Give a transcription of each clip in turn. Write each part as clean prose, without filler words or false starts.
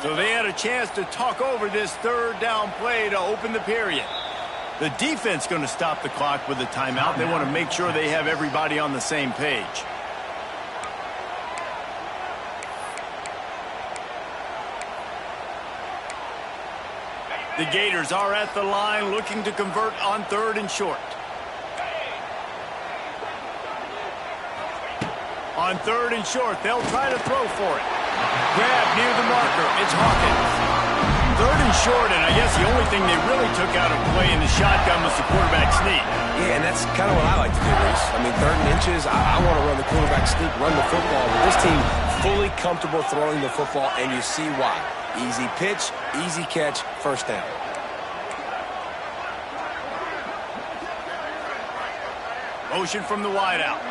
So they had a chance to talk over this third down play to open the period. The defense going to stop the clock with a timeout. They want to make sure they have everybody on the same page. The Gators are at the line looking to convert on 3rd and short. On 3rd and short, they'll try to throw for it. Grab near the marker. It's Hawkins. 3rd and short, and I guess the only thing they really took out of play in the shotgun was the quarterback sneak. Yeah, and that's kind of what I like to do, Reese. I mean, 3rd and inches, I want to run the quarterback sneak, run the football. But this team fully comfortable throwing the football, and you see why. Easy pitch, easy catch, first down. Motion from the wideout.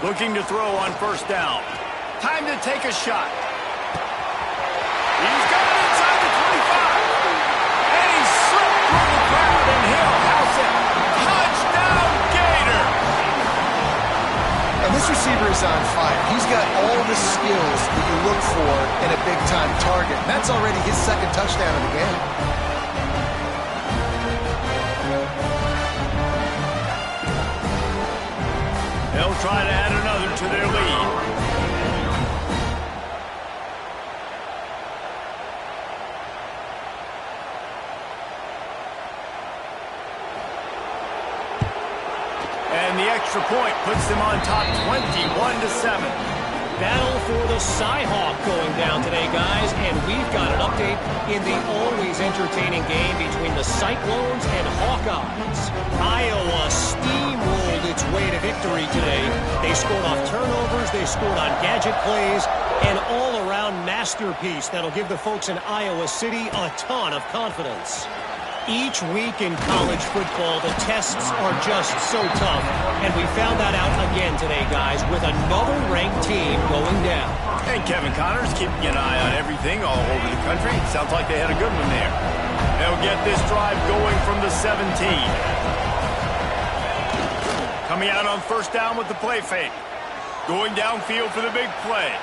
Looking to throw on 1st down. Time to take a shot. He's got it inside the 25. And he slipped through the crowd, and he'll house it. Touchdown, Gators! And this receiver is on fire. He's got all the skills that you look for in a big-time target. And that's already his 2nd touchdown of the game. They'll try to add another to their lead. And the extra point puts them on top 21-7. Battle for the Cyhawk going down today, guys, and we've got an update in the always entertaining game between the Cyclones and Hawkeyes. Iowa steamrolled its way to victory today. They scored off turnovers, they scored on gadget plays, an all-around masterpiece that'll give the folks in Iowa City a ton of confidence. Each week in college football, the tests are just so tough, and we found that out again today, guys, with another ranked team going down. And Kevin Connors keeping an eye on everything all over the country. Sounds like they had a good one there. They'll get this drive going from the 17. Coming out on 1st down with the play fake. Going downfield for the big play.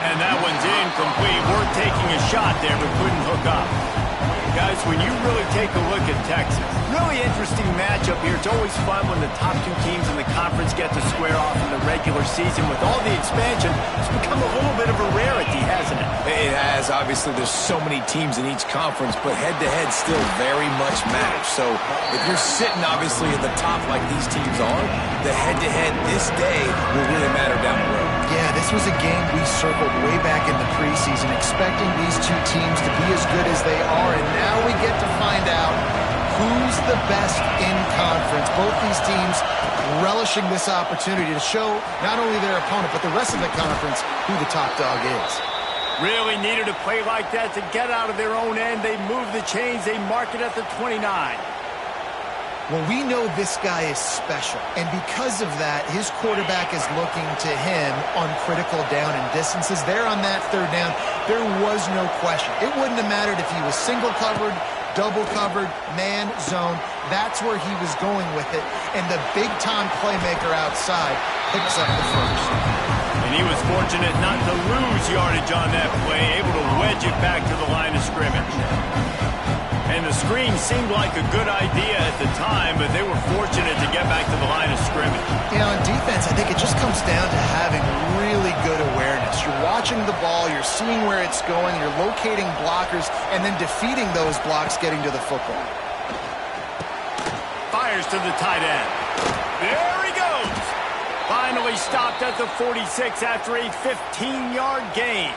And that one's incomplete. We're taking a shot there, but couldn't hook up. Guys, when you really take a look at Texas, really interesting matchup here. It's always fun when the top 2 teams in the conference get to square off in the regular season. With all the expansion, it's become a little bit of a rarity, hasn't it? It has. Obviously, there's so many teams in each conference, but head-to-head still very much matters. So if you're sitting, obviously, at the top like these teams are, the head-to-head this day will really matter down the road. Yeah, this was a game we circled way back in the preseason, expecting these 2 teams to be as good as they are, and now we get to find out who's the best in conference. Both these teams relishing this opportunity to show not only their opponent, but the rest of the conference who the top dog is. Really needed a play like that to get out of their own end. They move the chains. They mark it at the 29. Well, we know this guy is special, and because of that, his quarterback is looking to him on critical down and distances. There on that 3rd down, there was no question. It wouldn't have mattered if he was single covered, double covered, man, zone. That's where he was going with it, and the big-time playmaker outside picks up the first. And he was fortunate not to lose yardage on that play, able to wedge it back to the line of scrimmage. And the screen seemed like a good idea at the time, but they were fortunate to get back to the line of scrimmage. You know, in defense, I think it just comes down to having really good awareness. You're watching the ball, you're seeing where it's going, you're locating blockers, and then defeating those blocks getting to the football. Fires to the tight end. There he goes. Finally stopped at the 46 after a 15-yard gain.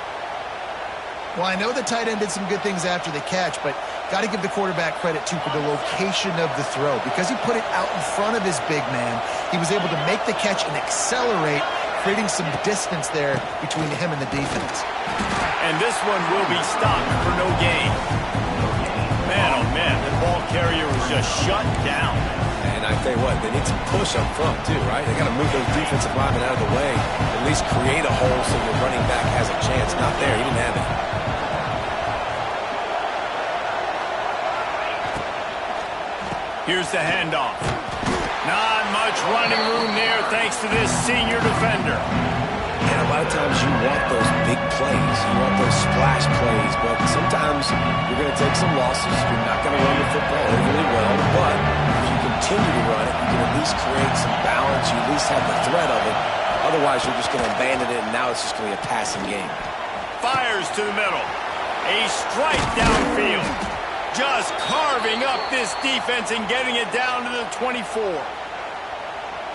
Well, I know the tight end did some good things after the catch, but got to give the quarterback credit, too, for the location of the throw. Because he put it out in front of his big man, he was able to make the catch and accelerate, creating some distance there between him and the defense. And this one will be stopped for no gain. Man, oh man, the ball carrier was just shut down. And I tell you what, they need some push up front, too, right? They got to move those defensive linemen out of the way, at least create a hole so your running back has a chance. Not there. He didn't have it. Here's the handoff. Not much running room there thanks to this senior defender. And I lot of times you want those big plays. You want those splash plays, but sometimes you're going to take some losses. You're not going to run the football overly well, but if you continue to run it, you can at least create some balance. You at least have the threat of it. Otherwise, you're just going to abandon it, and now it's just going to be a passing game. Fires to the middle. A strike downfield. Just carving up this defense and getting it down to the 24.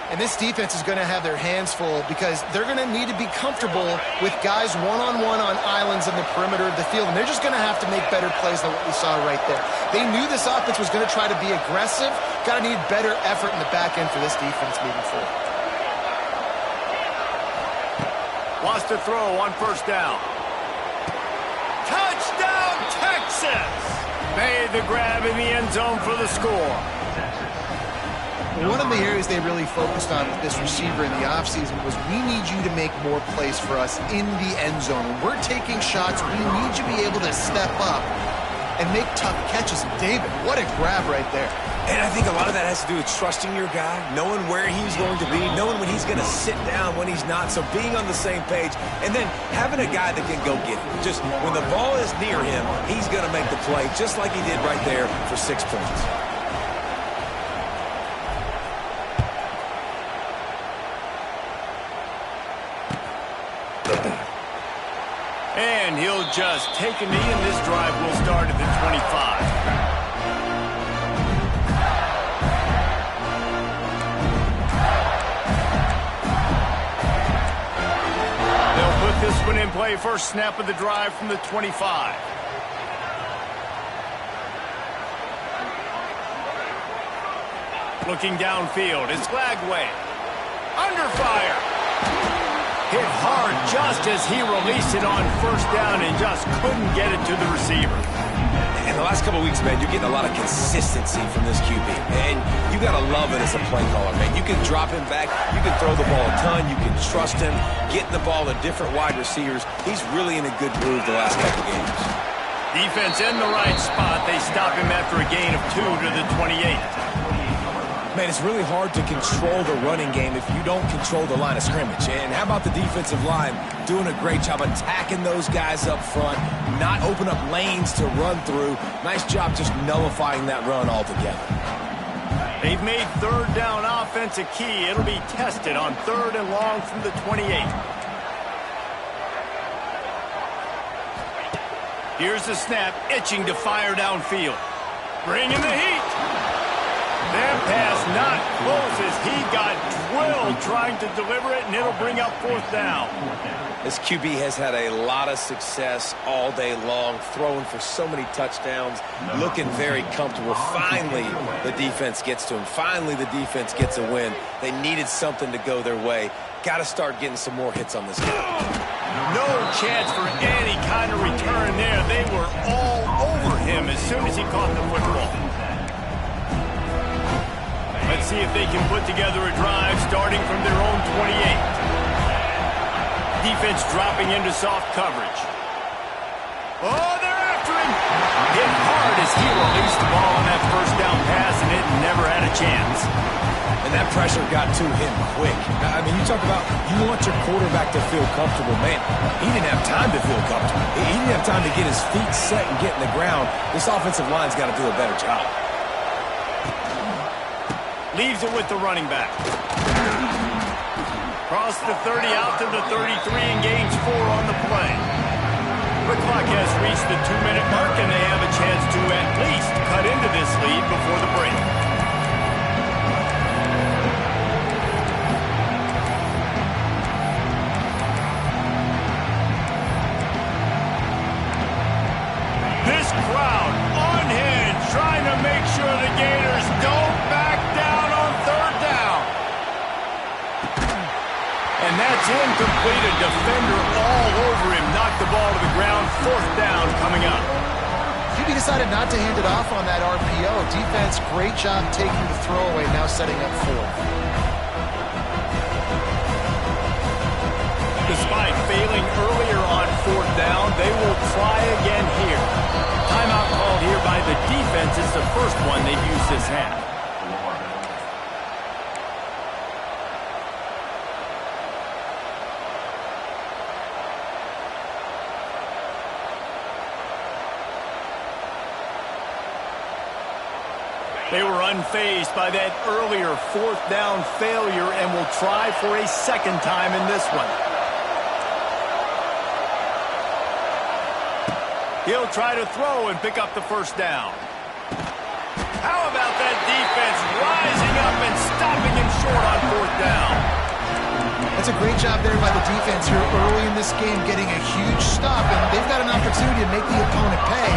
And this defense is going to have their hands full because they're going to need to be comfortable with guys one-on-one on islands in the perimeter of the field. And they're just going to have to make better plays than what we saw right there. They knew this offense was going to try to be aggressive. Got to need better effort in the back end for this defense moving forward. Wants to throw on first down. Touchdown, Texas! Made the grab in the end zone for the score. One of the areas they really focused on with this receiver in the offseason was we need you to make more plays for us in the end zone. When we're taking shots, we need you to be able to step up and make tough catches. And David, what a grab right there. And I think a lot of that has to do with trusting your guy, knowing where he's going to be, knowing when he's going to sit down, when he's not. So being on the same page, and then having a guy that can go get it. Just when the ball is near him, he's going to make the play, just like he did right there for 6 points. And he'll just take a knee, and this drive will start at the 25. This one in play, first snap of the drive from the 25. Looking downfield, it's Lagway. Under fire. Hit hard just as he released it on first down and just couldn't get it to the receiver. In the last couple of weeks, man, you're getting a lot of consistency from this QB. And you got to love it as a play caller, man. You can drop him back. You can throw the ball a ton. You can trust him. Getting the ball to different wide receivers. He's really in a good groove the last couple of games. Defense in the right spot. They stop him after a gain of 2 to the 28. Man, it's really hard to control the running game if you don't control the line of scrimmage. And how about the defensive line doing a great job attacking those guys up front, not open up lanes to run through. Nice job just nullifying that run altogether. They've made third down offense a key. It'll be tested on 3rd and long from the 28. Here's the snap, itching to fire downfield. Bringing the heat. That pass not close as he got drilled trying to deliver it, and it'll bring up 4th down. This QB has had a lot of success all day long, throwing for so many touchdowns, looking very comfortable. Finally, the defense gets to him. Finally, the defense gets a win. They needed something to go their way. Got to start getting some more hits on this guy. No chance for any kind of return there. They were all over him as soon as he caught the football. Let's see if they can put together a drive starting from their own 28. Defense dropping into soft coverage. Oh, they're after him. Hit hard as he released the ball on that first down pass, and it never had a chance. And that pressure got to him quick. I mean, you talk about you want your quarterback to feel comfortable. Man, he didn't have time to feel comfortable. He didn't have time to get his feet set and get in the ground. This offensive line's got to do a better job. Leaves it with the running back. Cross the 30 out to the 33 and gains 4 on the play. The clock has reached the 2-minute mark, and they have a chance to at least cut into this lead before the break. This crowd unhinged, trying to make sure the Gators don't back down on 3rd down. And that's incomplete. A defender all over him. Knocked the ball to the ground. 4th down coming up. QB decided not to hand it off on that RPO. Defense, great job taking the throwaway, now setting up 4th. Despite failing earlier on 4th down, they will try again here. Timeout called here by the defense. It's the first one they've used this half. They were unfazed by that earlier fourth down failure and will try for a second time in this one. He'll try to throw and pick up the first down. How about that defense rising up and stopping him short on fourth down? That's a great job there by the defense here early in this game, getting a huge stop, and they've got an opportunity to make the opponent pay.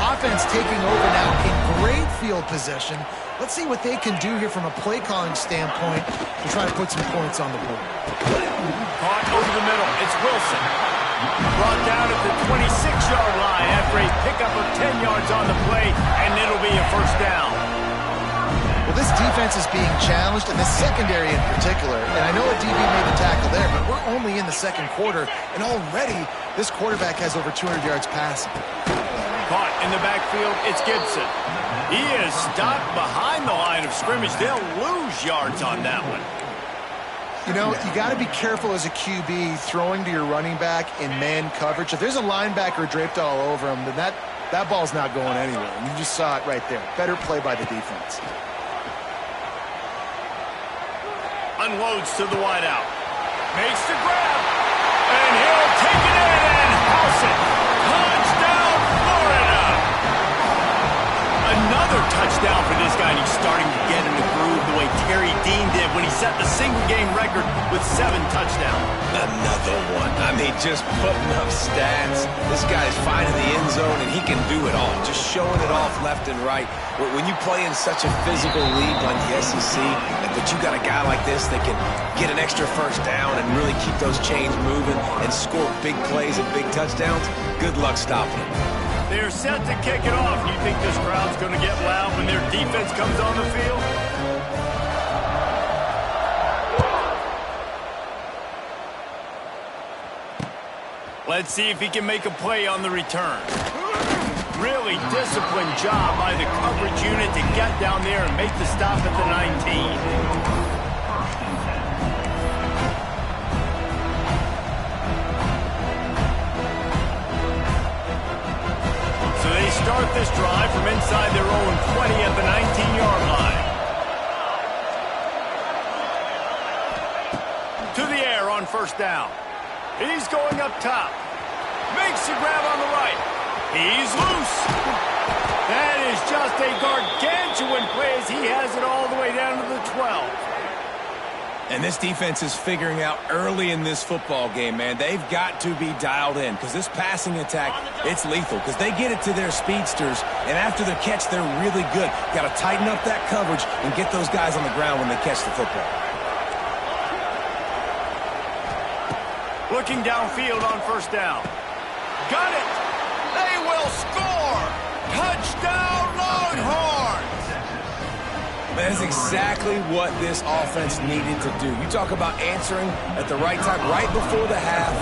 Offense taking over now in great field possession. Let's see what they can do here from a play calling standpoint to try to put some points on the board. Caught over the middle. It's Wilson. Brought down at the 26-yard line after a pickup of 10 yards on the play, and it'll be a first down. Well, this defense is being challenged, and the secondary in particular. And I know a DB made the tackle there, but we're only in the second quarter, and already this quarterback has over 200 yards passing. Caught in the backfield, it's Gibson. He is stopped behind the line of scrimmage. They'll lose yards on that one. You know, you got to be careful as a QB throwing to your running back in man coverage. If there's a linebacker draped all over him, then that ball's not going anywhere. And you just saw it right there. Better play by the defense. Unloads to the wideout. Makes the grab. And he'll take it in and house it. Touchdown, Florida. Another touchdown for this guy, and he's starting to get in the groove the way Terry Dean did when he set the single-game record with 7 touchdowns. Another one. I mean, just putting up stats. This guy's finding the end zone, and he can do it all. Just showing it off left and right. When you play in such a physical league like the SEC, but you got a guy like this that can get an extra first down and really keep those chains moving and score big plays and big touchdowns, good luck stopping him. They're set to kick it off. You think this crowd's going to get loud when their defense comes on the field? Let's see if he can make a play on the return. Really disciplined job by the coverage unit to get down there and make the stop at the 19. Start this drive from inside their own 20 at the 19-yard line. To the air on first down. He's going up top. Makes the grab on the right. He's loose. That is just a gargantuan play as he has it all the way down to the 12. And this defense is figuring out early in this football game, man. They've got to be dialed in because this passing attack, it's lethal because they get it to their speedsters, and after the catch, they're really good. Got to tighten up that coverage and get those guys on the ground when they catch the football. Looking downfield on first down. Got it! They will score! Touchdown, Longhorns! That is exactly what this offense needed to do. You talk about answering at the right time, right before the half,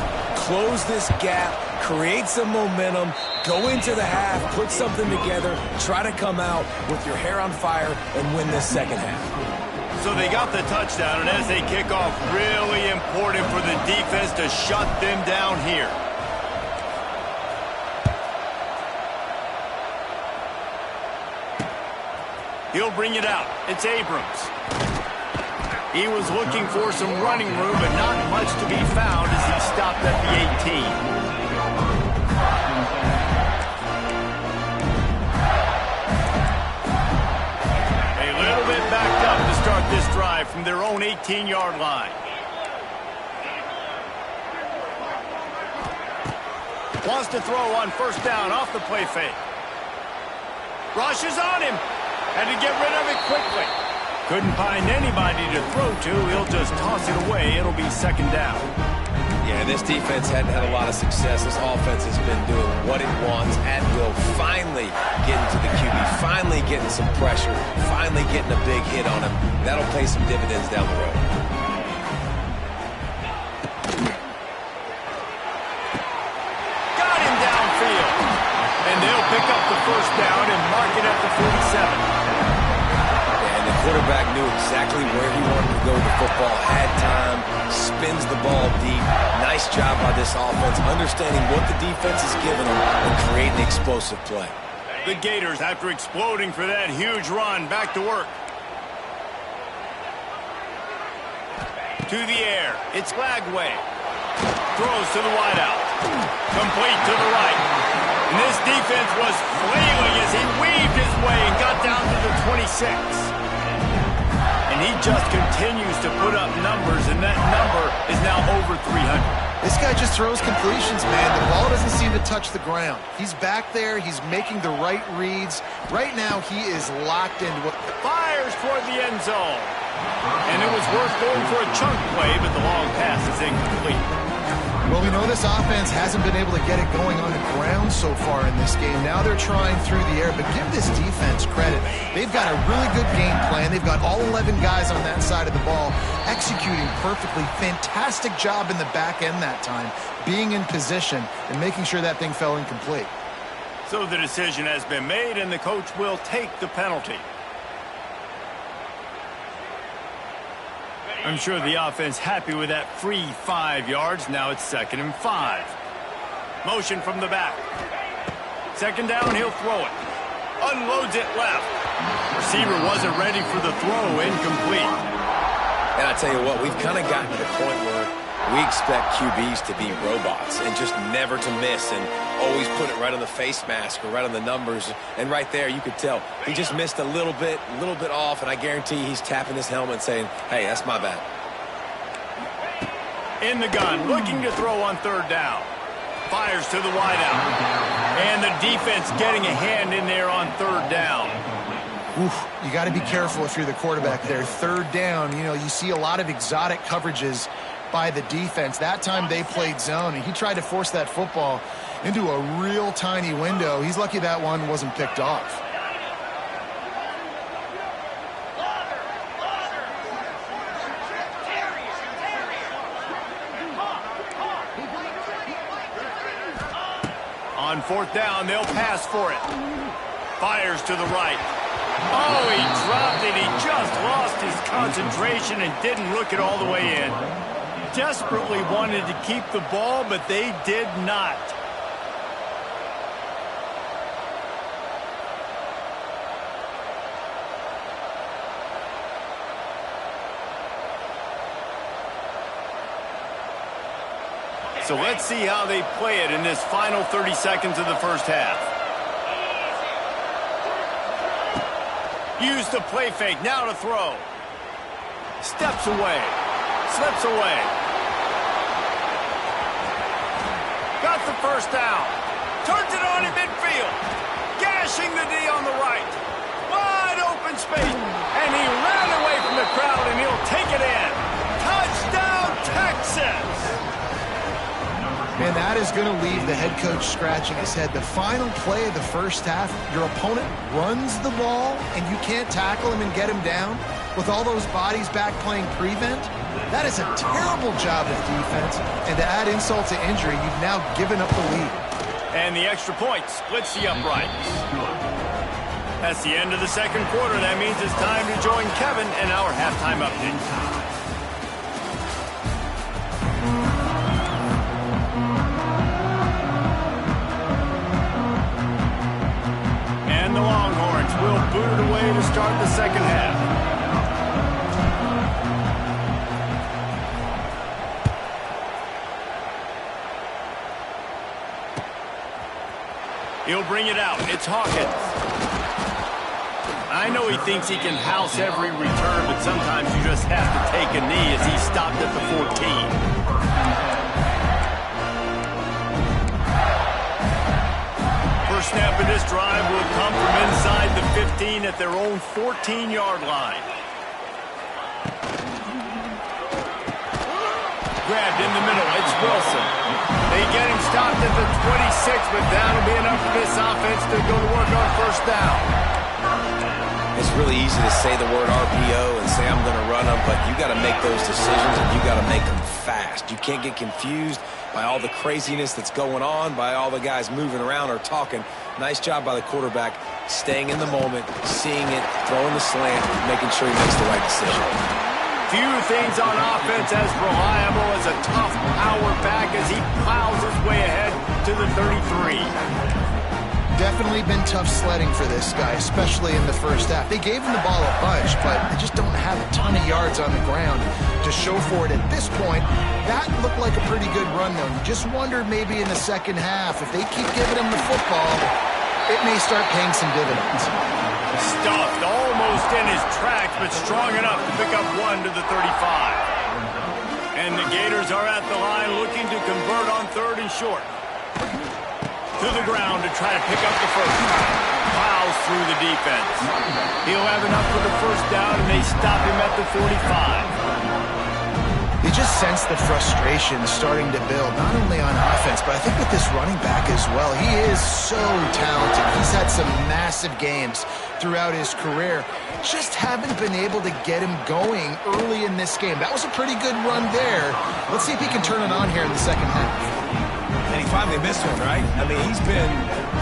close this gap, create some momentum, go into the half, put something together, try to come out with your hair on fire and win this second half. So they got the touchdown, and as they kick off, really important for the defense to shut them down here. He'll bring it out. It's Abrams. He was looking for some running room, but not much to be found as he stopped at the 18. A little bit backed up to start this drive from their own 18-yard line. Wants to throw on first down off the play fake. Rushes on him. Had to get rid of it quickly. Couldn't find anybody to throw to. He'll just toss it away. It'll be second down. Yeah, this defense hadn't had a lot of success. This offense has been doing what it wants at will. Finally getting to the QB. Finally getting some pressure. Finally getting a big hit on him. That'll pay some dividends down the road. Got him downfield. And they'll pick up the first down and mark it at the 47. Quarterback knew exactly where he wanted to go with the football, had time, spins the ball deep. Nice job by this offense, understanding what the defense is giving them and creating explosive play. The Gators, after exploding for that huge run, back to work. To the air. It's Lagway. Throws to the wideout. Complete to the right. And this defense was flailing as he weaved his way and got down to the 26. And he just continues to put up numbers, and that number is now over 300. This guy just throws completions, man. The ball doesn't seem to touch the ground. He's back there. He's making the right reads. Right now, he is locked into what... Fires toward the end zone. And it was worth going for a chunk play, but the long pass is incomplete. Well, we know this offense hasn't been able to get it going on the ground so far in this game. Now they're trying through the air, but give this defense credit. They've got a really good game plan. They've got all 11 guys on that side of the ball executing perfectly. Fantastic job in the back end that time, being in position and making sure that thing fell incomplete. So the decision has been made, and the coach will take the penalty. I'm sure the offense happy with that free 5 yards. Now it's 2nd and 5. Motion from the back. 2nd down, he'll throw it. Unloads it left. Receiver wasn't ready for the throw, incomplete. And I tell you what, we've kind of gotten to the point where we expect QBs to be robots and just never to miss and always put it right on the face mask or right on the numbers. And right there, you could tell he just missed a little bit off, and I guarantee he's tapping his helmet saying, hey, that's my bad. In the gun, looking to throw on 3rd down. Fires to the wideout. And the defense getting a hand in there on 3rd down. Oof, you got to be careful if you're the quarterback there. 3rd down, you know, you see a lot of exotic coverages by the defense. That time they played zone, and he tried to force that football into a real tiny window. He's lucky that one wasn't picked off. On 4th down, they'll pass for it. Fires to the right. Oh, he dropped it. He just lost his concentration and didn't look it all the way in. Desperately wanted to keep the ball, but they did not. So let's see how they play it in this final 30 seconds of the first half. Use the play fake, now to throw. Steps away, slips away. Got the first down. Turns it on in midfield. Gashing the D on the right. Wide open space. And he ran away from the crowd, and he'll take it in. Touchdown, Texas! And that is going to leave the head coach scratching his head. The final play of the first half, your opponent runs the ball, and you can't tackle him and get him down with all those bodies back playing prevent. That is a terrible job of defense. And to add insult to injury, you've now given up the lead. And the extra point splits the uprights. That's the end of the second quarter. That means it's time to join Kevin in our halftime update. And the Longhorns will boot it away to start the second half. He'll bring it out. It's Hawkins. I know he thinks he can house every return, but sometimes you just have to take a knee as he stopped at the 14. First snap of this drive will come from inside the 15 at their own 14-yard line. Grabbed in the middle. It's Wilson. They get him stopped at the 26, but that'll be enough for this offense to go to work on first down. It's really easy to say the word RPO and say I'm going to run them, but you got to make those decisions and you got to make them fast. You can't get confused by all the craziness that's going on, by all the guys moving around or talking. Nice job by the quarterback, staying in the moment, seeing it, throwing the slant, making sure he makes the right decision. Few things on offense as reliable as a tough power back as he plows his way ahead to the 33. Definitely been tough sledding for this guy, especially in the first half. They gave him the ball a bunch, but they just don't have a ton of yards on the ground to show for it at this point. That looked like a pretty good run, though. You just wondered maybe in the second half, if they keep giving him the football, it may start paying some dividends. Stuffed almost in his tracks, but strong enough to pick up 1 to the 35. And the Gators are at the line looking to convert on 3rd and short. To the ground to try to pick up the first. Plows through the defense. He'll have enough for the first down, and they stop him at the 45. You just sense the frustration starting to build, not only on offense, but I think with this running back as well. He is so talented. He's had some massive games throughout his career. Just haven't been able to get him going early in this game. That was a pretty good run there. Let's see if he can turn it on here in the second half. And he finally missed one, right? I mean, he's been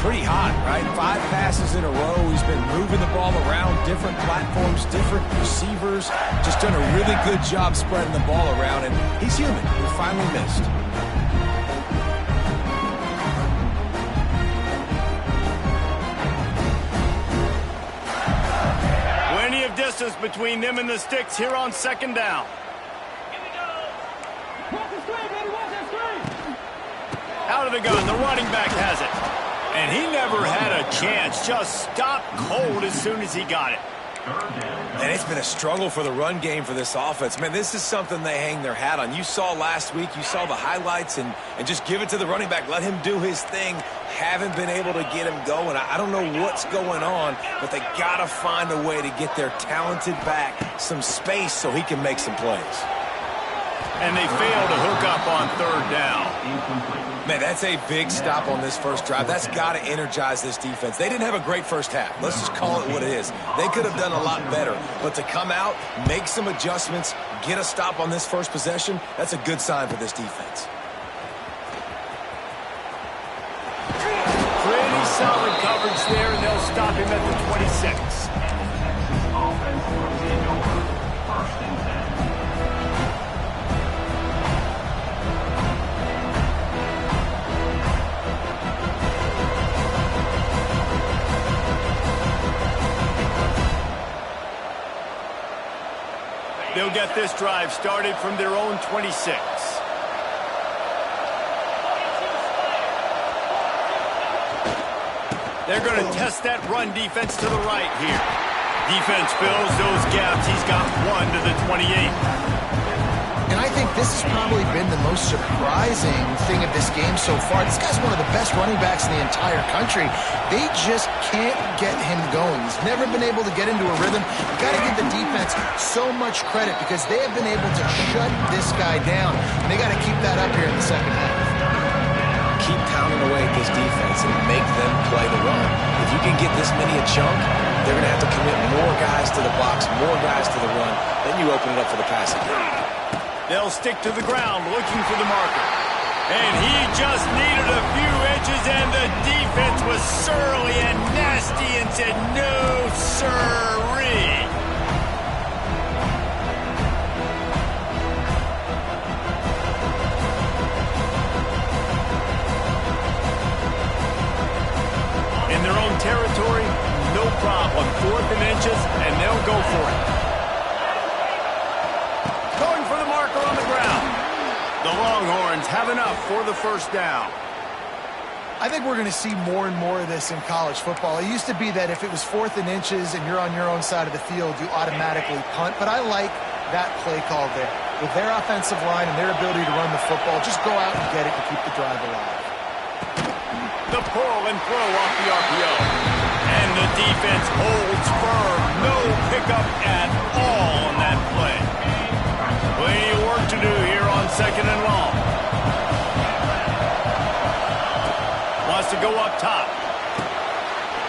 pretty hot, right? 5 passes in a row. He's been moving the ball around, different platforms, different receivers. Just done a really good job spreading the ball around, and he's human. He finally missed. Plenty of distance between them and the sticks here on 2nd down. Out of the gun, the running back has it. And he never had a chance, just stopped cold as soon as he got it. And it's been a struggle for the run game for this offense. Man, this is something they hang their hat on. You saw last week, you saw the highlights, and just give it to the running back. Let him do his thing. Haven't been able to get him going. I don't know what's going on, but they got to find a way to get their talented back some space so he can make some plays. And they fail to hook up on 3rd down. Man, that's a big stop on this first drive. That's got to energize this defense. They didn't have a great first half. Let's just call it what it is. They could have done a lot better. But to come out, make some adjustments, get a stop on this first possession, that's a good sign for this defense. Pretty solid coverage there, and they'll stop him at the 26. They'll get this drive started from their own 26. They're going to test that run defense to the right here. Defense fills those gaps. He's got 1 to the 28. And I think this has probably been the most surprising thing of this game so far. This guy's one of the best running backs in the entire country. They just can't get him going. He's never been able to get into a rhythm. You've got to give the defense so much credit because they have been able to shut this guy down. And they got to keep that up here in the second half. Keep pounding away at this defense and make them play the run. If you can get this many a chunk, they're going to have to commit more guys to the box, more guys to the run. Then you open it up for the passing game. They'll stick to the ground looking for the marker. And he just needed a few inches, and the defense was surly and nasty and said, no, sirree. In their own territory, no problem. 4th and inches, and they'll go for it. Going for the marker on the ground. The Longhorns have enough for the first down. I think we're going to see more and more of this in college football. It used to be that if it was 4th and inches and you're on your own side of the field, you automatically punt. But I like that play call there. With their offensive line and their ability to run the football, just go out and get it and keep the drive alive. The pull and throw off the RPO. And the defense holds firm. No pickup at all on that play. Plenty of work to do here on 2nd and long. Wants to go up top.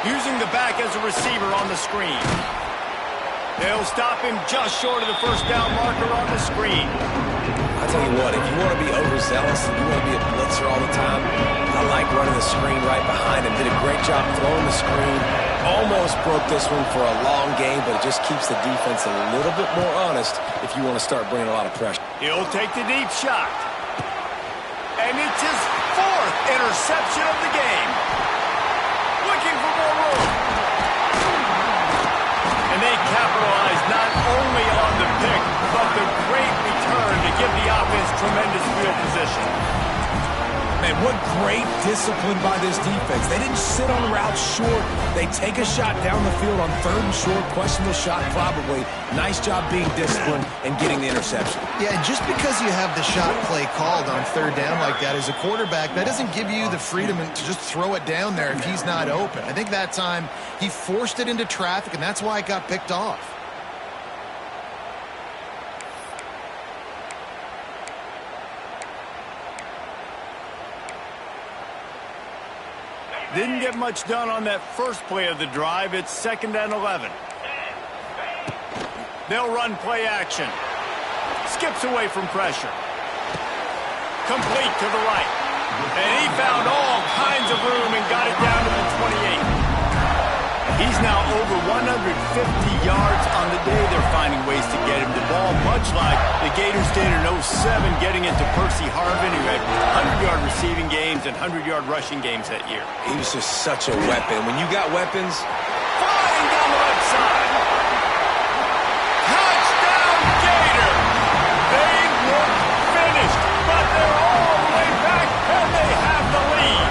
Using the back as a receiver on the screen. They'll stop him just short of the first down marker on the screen. I'll tell you what, if you want to be overzealous and you want to be a blitzer all the time, I like running the screen right behind him. Did a great job throwing the screen. Almost broke this one for a long game, but it just keeps the defense a little bit more honest if you want to start bringing a lot of pressure. He'll take the deep shot. And it's his 4th interception of the game. Looking tremendous field position. Man, what great discipline by this defense. They didn't sit on routes short. They take a shot down the field on 3rd and short. Questionable shot, probably. Nice job being disciplined and getting the interception. Yeah, just because you have the shot play called on 3rd down like that as a quarterback, that doesn't give you the freedom to just throw it down there if he's not open. I think that time he forced it into traffic, and that's why it got picked off. Didn't get much done on that first play of the drive. It's 2nd and 11. They'll run play action. Skips away from pressure. Complete to the right. And he found all kinds of room and got it down to the 28. He's now over 150 yards on the day. They're finding ways to get him the ball, much like the Gators did in 07, getting it to Percy Harvin, who had 100-yard receiving games and 100-yard rushing games that year. He was just such a weapon. When you got weapons, flying down the left side. Touchdown, Gator! They look finished, but they're all the way back, and they have the lead.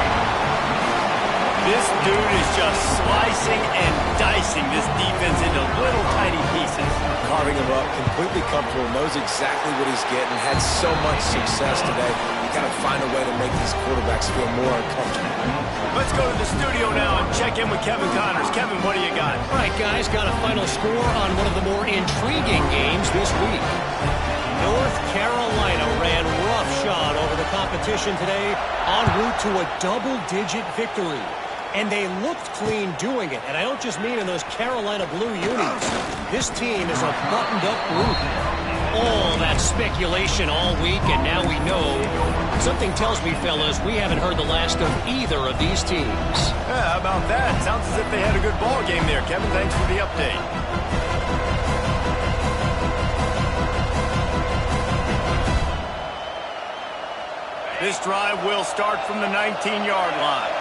This dude is just slicing and dicing this defense into little tiny pieces. Carving him up, completely comfortable, knows exactly what he's getting, had so much success today. You got to find a way to make these quarterbacks feel more uncomfortable. Let's go to the studio now and check in with Kevin Connors. Kevin, what do you got? All right, guys, got a final score on one of the more intriguing games this week. North Carolina ran roughshod over the competition today en route to a double-digit victory. And they looked clean doing it. And I don't just mean in those Carolina blue unis. This team is a buttoned-up group. All that speculation all week, and now we know. Something tells me, fellas, we haven't heard the last of either of these teams. Yeah, how about that? Sounds as if they had a good ball game there. Kevin, thanks for the update. This drive will start from the 19-yard line.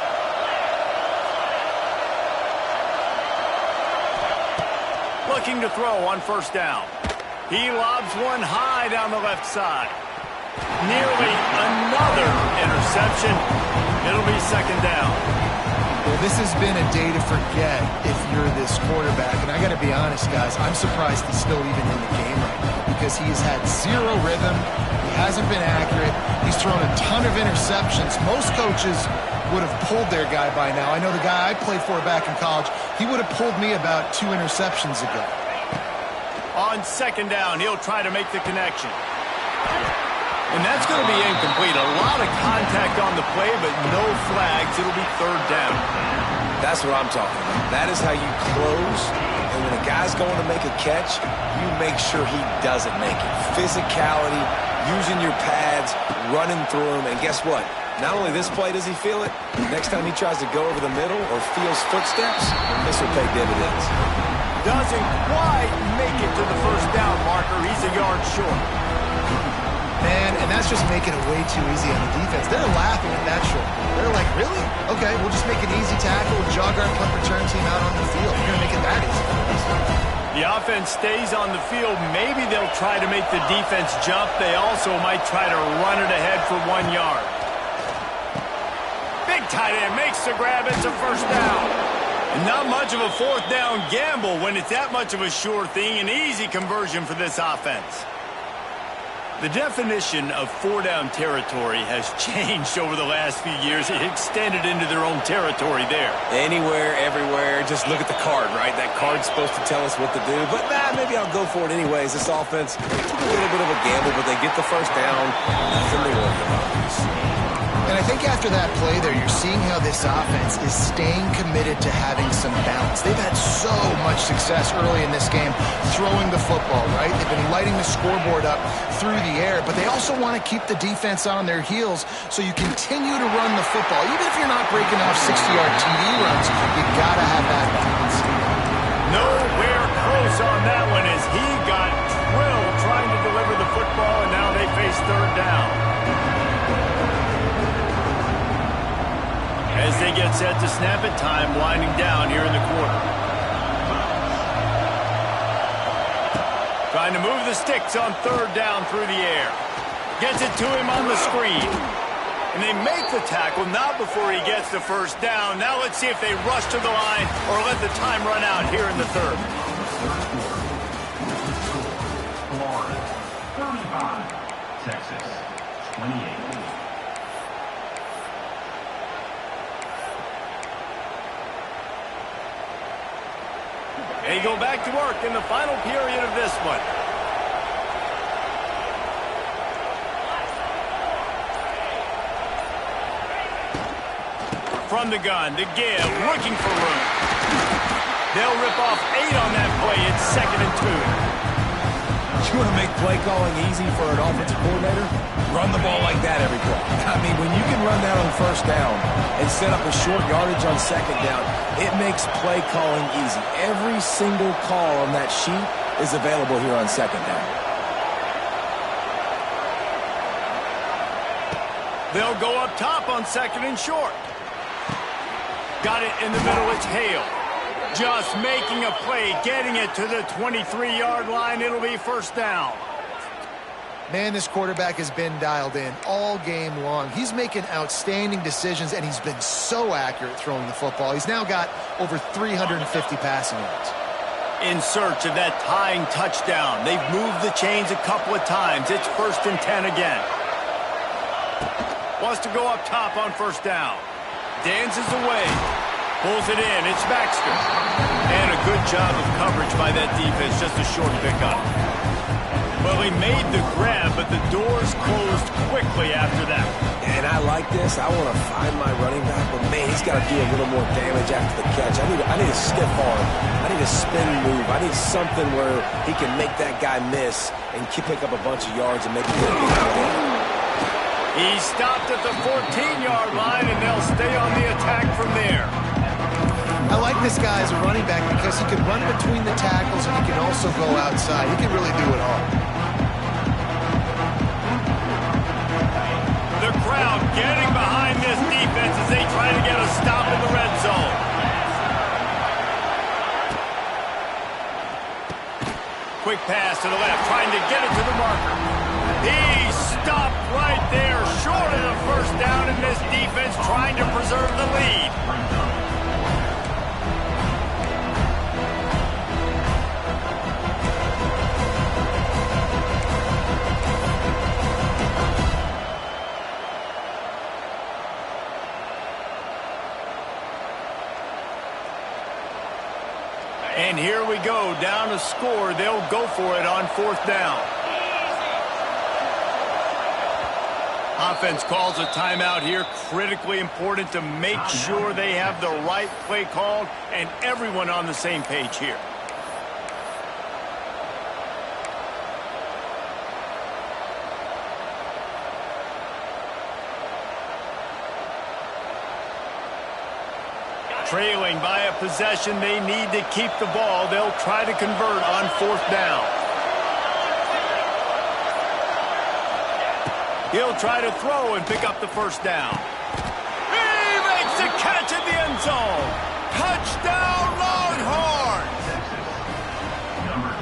Looking to throw on 1st down. He lobs one high down the left side. Nearly another interception. It'll be 2nd down. Well, this has been a day to forget if you're this quarterback. And I got to be honest, guys, I'm surprised he's still even in the game right now because he has had zero rhythm. He hasn't been accurate. He's thrown a ton of interceptions. Most coaches would have pulled their guy by now. I know the guy I played for back in college, he would have pulled me about 2 interceptions ago. On 2nd down, he'll try to make the connection. And that's going to be incomplete. A lot of contact on the play, but no flags. It'll be 3rd down. That's what I'm talking about. That is how you close. And when a guy's going to make a catch, you make sure he doesn't make it. Physicality, using your pads, running through him. And guess what? Not only this play does he feel it, next time he tries to go over the middle or feels footsteps, this will pay dividends. Doesn't quite make it to the 1st down marker. He's a yard short. Man, and that's just making it way too easy on the defense. They're laughing at that short. They're like, really? Okay, we'll just make an easy tackle, jog our punt return team out on the field. We're going to make it that easy. The offense stays on the field. Maybe they'll try to make the defense jump. They also might try to run it ahead for 1 yard. Big tight end makes the grab. It's a 1st down. And not much of a 4th down gamble when it's that much of a sure thing. An easy conversion for this offense. The definition of 4-down territory has changed over the last few years. It extended into their own territory there. Anywhere, everywhere. Just look at the card, right? That card's supposed to tell us what to do. But maybe I'll go for it anyways. This offense took a little bit of a gamble, but they get the 1st down. Nothing to worry about. And I think after that play there, you're seeing how this offense is staying committed to having some balance. They've had so much success early in this game throwing the football, right? They've been lighting the scoreboard up through the air, but they also want to keep the defense on their heels so you continue to run the football. Even if you're not breaking off 60-yard TD runs, you got to have that balance. Nowhere close on that one as he got drilled trying to deliver the football, and now they face 3rd down. As they get set to snap it, time winding down here in the quarter. Trying to move the sticks on 3rd down through the air. Gets it to him on the screen. And they make the tackle, not before he gets the first down. Now let's see if they rush to the line or let the time run out here in the third. Florida, 35. Texas, 28. They go back to work in the final period of this one. From the gun, to give, looking for room. They'll rip off 8 on that play. It's 2nd and 2. You want to make play calling easy for an offensive coordinator? Run the ball like that every play. I mean, when you can run that on first down and set up a short yardage on second down, it makes play calling easy. Every single call on that sheet is available here on second down. They'll go up top on 2nd and short. Got it in the middle. It's Hale. Just making a play, getting it to the 23-yard line. It'll be first down. Man, this quarterback has been dialed in all game long. He's making outstanding decisions, and he's been so accurate throwing the football. He's now got over 350 passing yards. In search of that tying touchdown. They've moved the chains a couple of times. It's 1st and 10 again. Wants to go up top on first down. Dances away. Pulls it in. It's Baxter. And a good job of coverage by that defense. Just a short pickup. Well, he made the grab, but the doors closed quickly after that. And I like this. I want to find my running back, but man, he's got to do a little more damage after the catch. I need a stiff arm. I need a spin move. I need something where he can make that guy miss and pick up a bunch of yards and make it get a big play. He stopped at the 14-yard line, and they'll stay on the attack from there. I like this guy as a running back because he can run between the tackles and he can also go outside. He can really do it all. The crowd getting behind this defense as they try to get a stop in the red zone. Quick pass to the left, trying to get it to the marker. He stopped right there, short of the first down, and this defense trying to preserve the lead. And here we go, down a score. They'll go for it on 4th down. Offense calls a timeout here. Critically important to make sure they have the right play called and everyone on the same page here. Trailing by a possession, they need to keep the ball. They'll try to convert on 4th down. He'll try to throw and pick up the first down. He makes a catch in the end zone. Touchdown, Longhorns!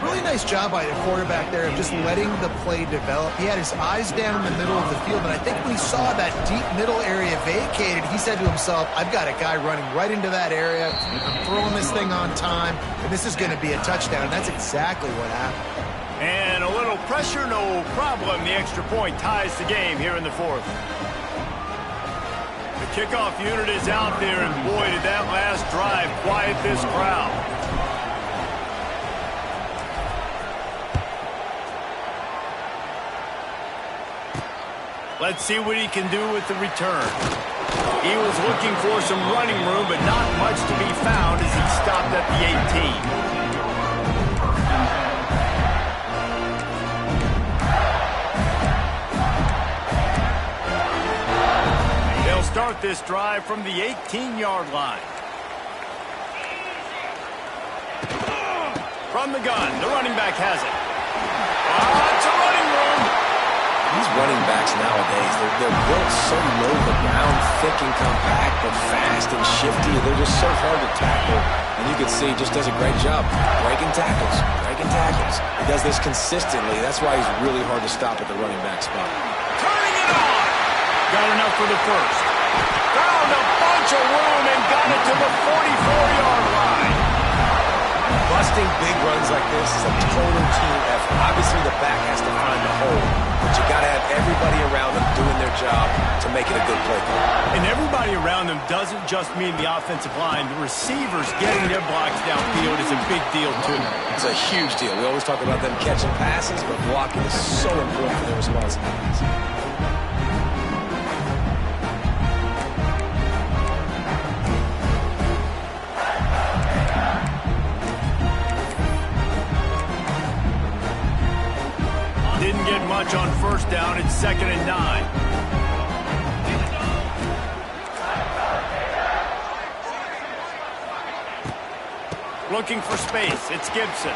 Really nice job by the quarterback there of just letting the play develop. He had his eyes down in the middle of the field, and I think when he saw that deep middle area vacated, he said to himself, I've got a guy running right into that area. I'm throwing this thing on time, and this is going to be a touchdown. And that's exactly what happened. And a little pressure, no problem. The extra point ties the game here in the 4th. The kickoff unit is out there, and boy, did that last drive quiet this crowd. Let's see what he can do with the return. He was looking for some running room, but not much to be found as he stopped at the 18. Start this drive from the 18-yard line. From the gun, the running back has it. Lots of running room. These running backs nowadays, they're built so low to the ground, thick and compact, but fast and shifty. They're just so hard to tackle. And you can see he just does a great job breaking tackles. He does this consistently. That's why he's really hard to stop at the running back spot. holding on. Got enough for the first. Found a bunch of room and got it to the 44-yard line. Busting big runs like this is a total team effort. Obviously, the back has to find the hole, but you got to have everybody around them doing their job to make it a good play. And everybody around them doesn't just mean the offensive line. The receivers getting their blocks downfield is a big deal, too. It's a huge deal. We always talk about them catching passes, but blocking is so important for their responsibilities. Didn't get much on first down. It's 2nd and 9. Looking for space. It's Gibson.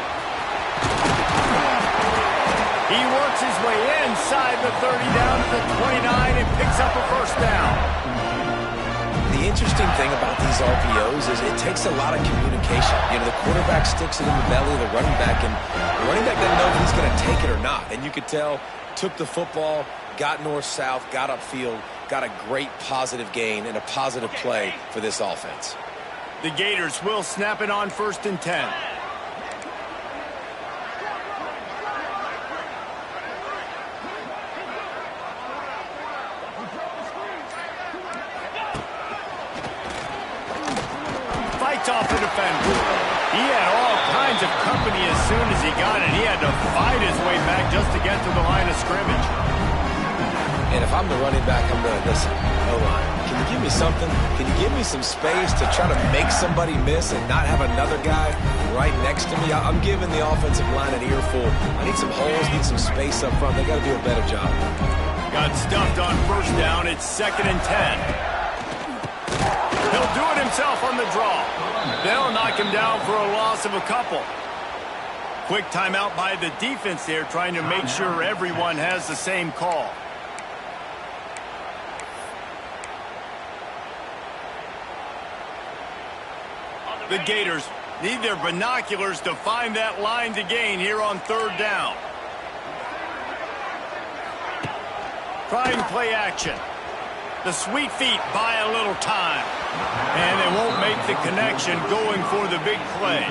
He works his way inside the 30 down to the 29 and picks up a first down. The interesting thing about these RPOs is it takes a lot of communication. You know, the quarterback sticks it in the belly of the running back, and the running back doesn't know if he's going to take it or not. And you could tell, took the football, got north-south, got upfield, got a great positive gain and a positive play for this offense. The Gators will snap it on 1st and 10. Off the defender. He had all kinds of company as soon as he got it. He had to fight his way back just to get to the line of scrimmage. And if I'm the running back, I'm going to listen. O-line, can you give me something? Can you give me some space to try to make somebody miss and not have another guy right next to me? I'm giving the offensive line an earful. I need some holes, need some space up front. They got to do a better job. Got stuffed on first down. It's 2nd and 10. He'll do it himself on the draw. They'll knock him down for a loss of a couple. Quick timeout by the defense there, trying to make sure everyone has the same call. The Gators need their binoculars to find that line to gain here on 3rd down. Trying play action. The sweet feet buy a little time. And they won't make the connection going for the big play.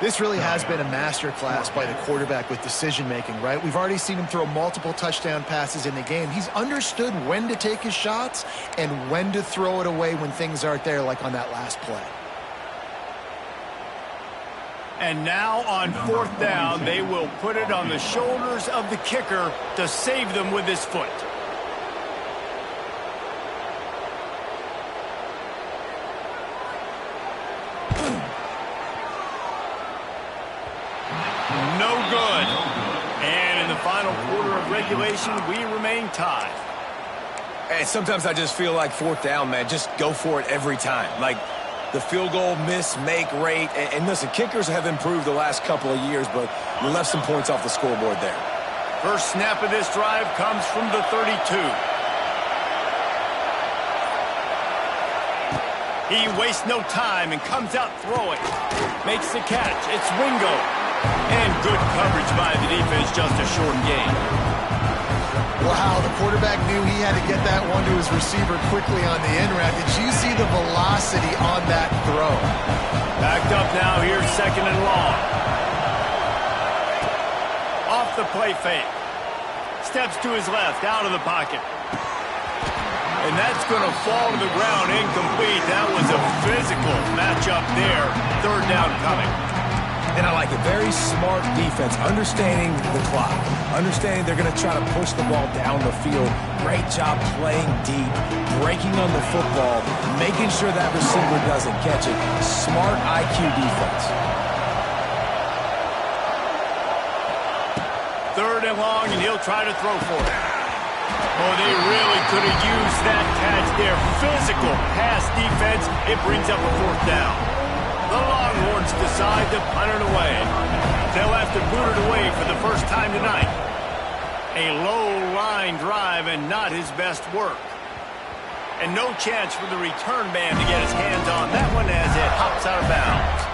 This really has been a masterclass by the quarterback with decision-making, right? We've already seen him throw multiple touchdown passes in the game. He's understood when to take his shots and when to throw it away when things aren't there, like on that last play. And now on 4th down, they will put it on the shoulders of the kicker to save them with his foot. No good. And in the final quarter of regulation, we remain tied. And sometimes I just feel like 4th down, man, just go for it every time. Like the field goal miss-make rate. And listen, kickers have improved the last couple of years, but you left some points off the scoreboard there. First snap of this drive comes from the 32. He wastes no time and comes out throwing. Makes the catch. It's Wingo. And good coverage by the defense, just a short gain. Wow, the quarterback knew he had to get that one to his receiver quickly on the in route. Did you see the velocity on that throw? Backed up now, here's 2nd and long. Off the play fake. Steps to his left, out of the pocket. And that's going to fall to the ground incomplete. That was a physical matchup there. 3rd down coming. And I like it. Very smart defense, understanding the clock, understanding they're going to try to push the ball down the field. Great job playing deep, breaking on the football, making sure that receiver doesn't catch it. Smart IQ defense. 3rd and long, and he'll try to throw for it. Oh, they really could have used that catch there. Physical pass defense. It brings up a 4th down. The Longhorns decide to punt it away. They'll have to boot it away for the first time tonight. A low-line drive and not his best work. And no chance for the return man to get his hands on that one as it hops out of bounds.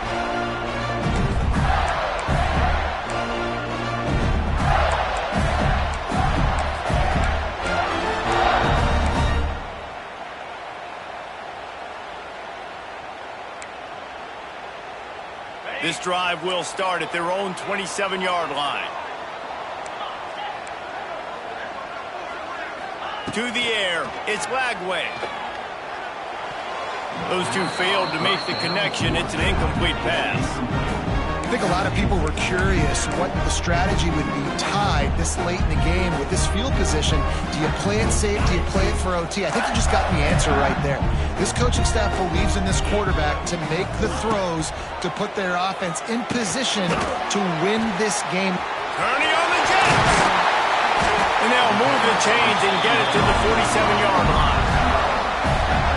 drive will start at their own 27-yard line. To the air, it's Lagway. Those two failed to make the connection. It's an incomplete pass. I think a lot of people were curious what the strategy would be tied this late in the game with this field position. Do you play it safe? Do you play it for OT? I think you just got the answer right there. This coaching staff believes in this quarterback to make the throws to put their offense in position to win this game. Turning on the Jets. And they'll move the chains and get it to the 47-yard line.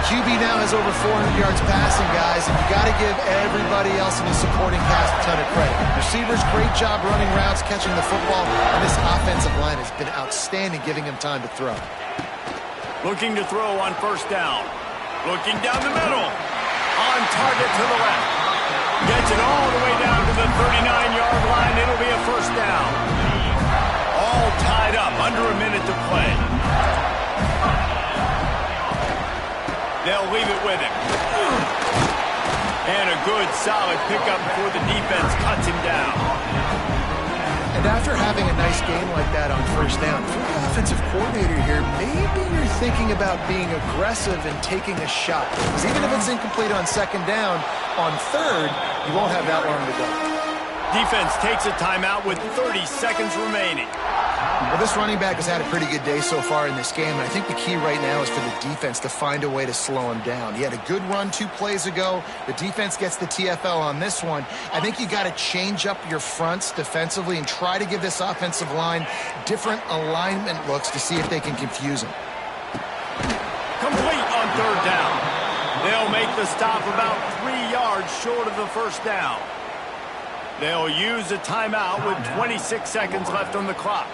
QB now has over 400 yards passing, guys, and you got to give everybody else in the supporting cast a ton of credit. Receivers, great job running routes, catching the football, and this offensive line has been outstanding, giving him time to throw. Looking to throw on first down. Looking down the middle. On target to the left. Gets it all the way down to the 39-yard line. It'll be a first down. All tied up, under a minute to play. They'll leave it with him. And a good, solid pickup before the defense cuts him down. And after having a nice game like that on first down, if you're the offensive coordinator here, maybe you're thinking about being aggressive and taking a shot. Because even if it's incomplete on second down, on third, you won't have that long to go. Defense takes a timeout with 30 seconds remaining. Well, this running back has had a pretty good day so far in this game, and I think the key right now is for the defense to find a way to slow him down. He had a good run 2 plays ago. The defense gets the TFL on this one. I think you got to change up your fronts defensively and try to give this offensive line different alignment looks to see if they can confuse him. Complete on third down. They'll make the stop about 3 yards short of the first down. They'll use a timeout with 26 seconds left on the clock.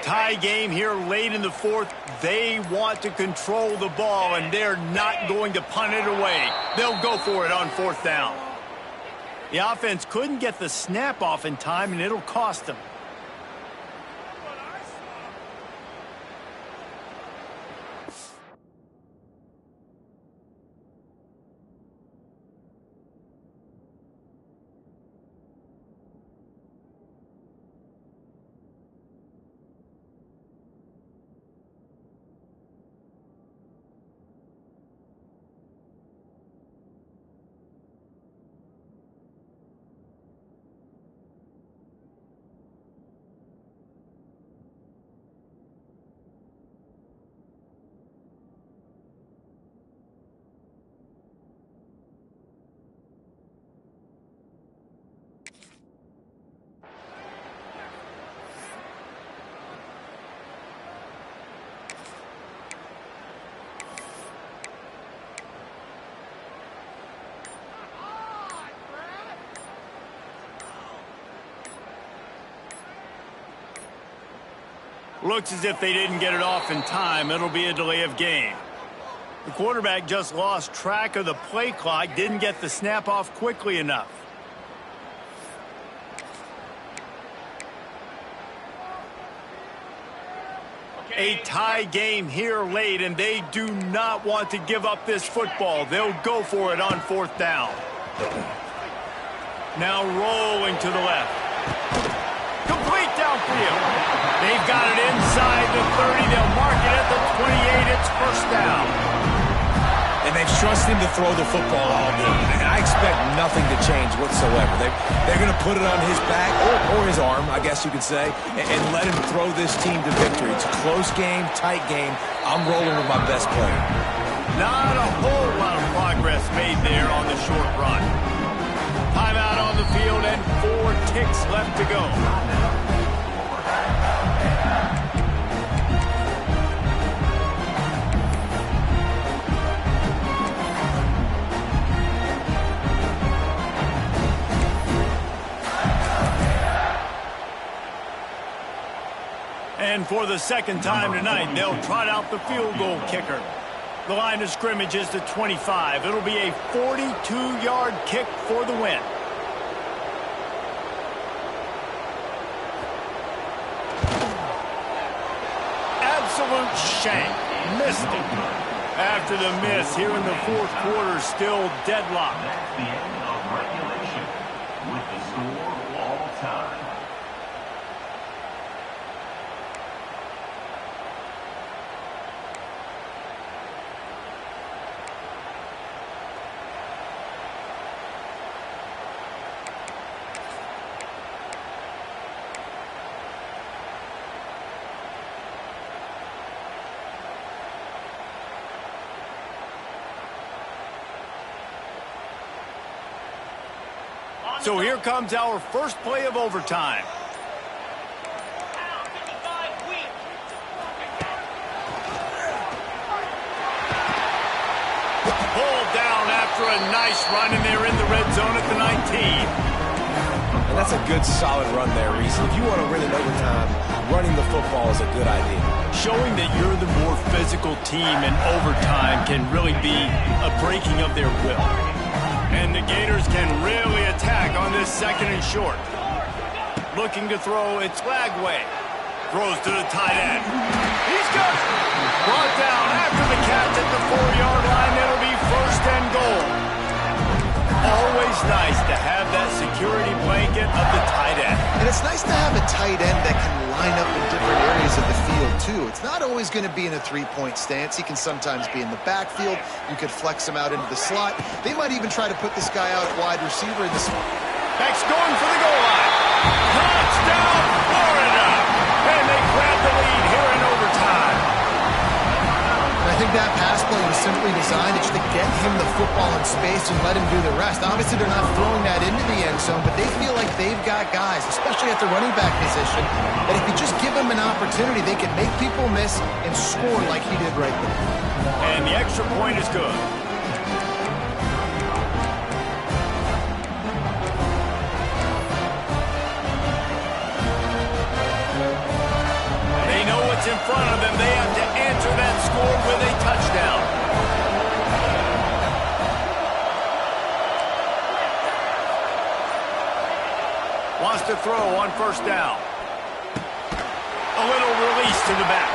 Tie game here late in the fourth. They want to control the ball, and they're not going to punt it away. They'll go for it on fourth down. The offense couldn't get the snap off in time, and it'll cost them. Looks as if they didn't get it off in time. It'll be a delay of game. The quarterback just lost track of the play clock, didn't get the snap off quickly enough. A tie game here late, and they do not want to give up this football. They'll go for it on fourth down. Now rolling to the left. Complete downfield. They've got it inside the 30. They'll mark it at the 28. It's first down. And they've trusted him to throw the football all game. And I expect nothing to change whatsoever. They're going to put it on his back, or his arm, I guess you could say, and let him throw this team to victory. It's a close game, tight game. I'm rolling with my best player. Not a whole lot of progress made there on the short run. Timeout on the field and 4 ticks left to go. And for the second time tonight, they'll trot out the field goal kicker. The line of scrimmage is the 25. It'll be a 42-yard kick for the win. Absolute shank. Missed it. After the miss here in the fourth quarter, still deadlocked. That's the end of regulation with the score all time. So here comes our first play of overtime. Pulled down after a nice run, and they're in the red zone at the 19. And that's a good, solid run there, Reese. If you want to win in overtime, running the football is a good idea. Showing that you're the more physical team in overtime can really be a breaking of their will. And the Gators can really attack on this second and short. Looking to throw, it's Lagway. Throws to the tight end. He's got it. Brought down after the catch at the 4-yard line. It'll be first and goal. Always nice to have that security blanket of the tight end. And it's nice to have a tight end that can line up in different areas of the field, too. It's not always going to be in a three-point stance. He can sometimes be in the backfield. You could flex him out into the slot. They might even try to put this guy out at wide receiver in the slot. Beck's going for the goal line. Touchdown, Florida! And they grab the lead here in overtime. And I think that pass play was simply designed just to get him the football in space and let him do the rest. Obviously, they're not throwing that into the end zone, but they feel like they've got guys, especially at the running back position, that if you just give them an opportunity, they can make people miss and score like he did right there. And the extra point is good. They know what's in front of them. They have to answer that score with a touchdown. Wants to throw on first down. A little release to the back.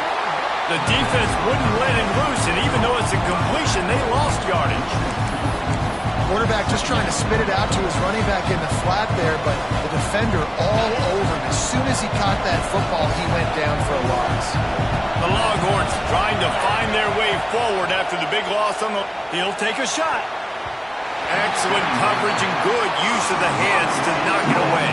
The defense wouldn't let him loose, and even though it's a completion, they lost yardage. Quarterback just trying to spit it out to his running back in the flat there, but the defender all over him. As soon as he caught that football, he went down for a loss. The Longhorns trying to find their way forward after the big loss on the... He'll take a shot. Excellent coverage and good use of the hands to knock it away.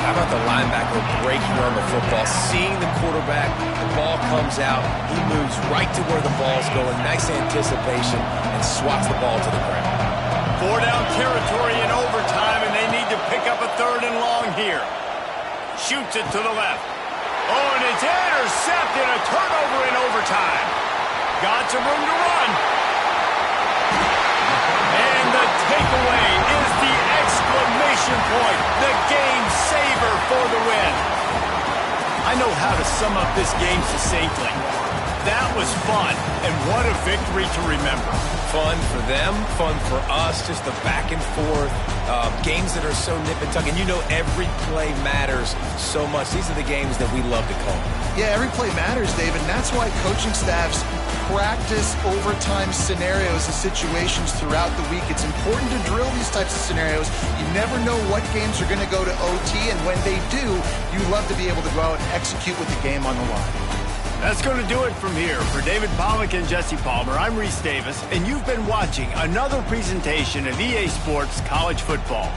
How about the linebacker breaking on the football, seeing the quarterback, the ball comes out, he moves right to where the ball's going, nice anticipation, and swats the ball to the ground. 4-down territory in overtime, and they need to pick up a third and long here. Shoots it to the left. Oh, and it's intercepted, a turnover in overtime. Got some room to run. And the takeaway is the exclamation point, the game saver for the win. I know how to sum up this game succinctly. That was fun, and what a victory to remember. Fun for them, fun for us, just the back and forth, games that are so nip and tuck, and you know every play matters so much. These are the games that we love to call. Yeah, every play matters, David, and that's why coaching staffs practice overtime scenarios and situations throughout the week. It's important to drill these types of scenarios. You never know what games are going to go to OT, and when they do, you love to be able to go out and execute with the game on the line. That's going to do it from here. For David Pollack and Jesse Palmer, I'm Reese Davis, and you've been watching another presentation of EA Sports College Football.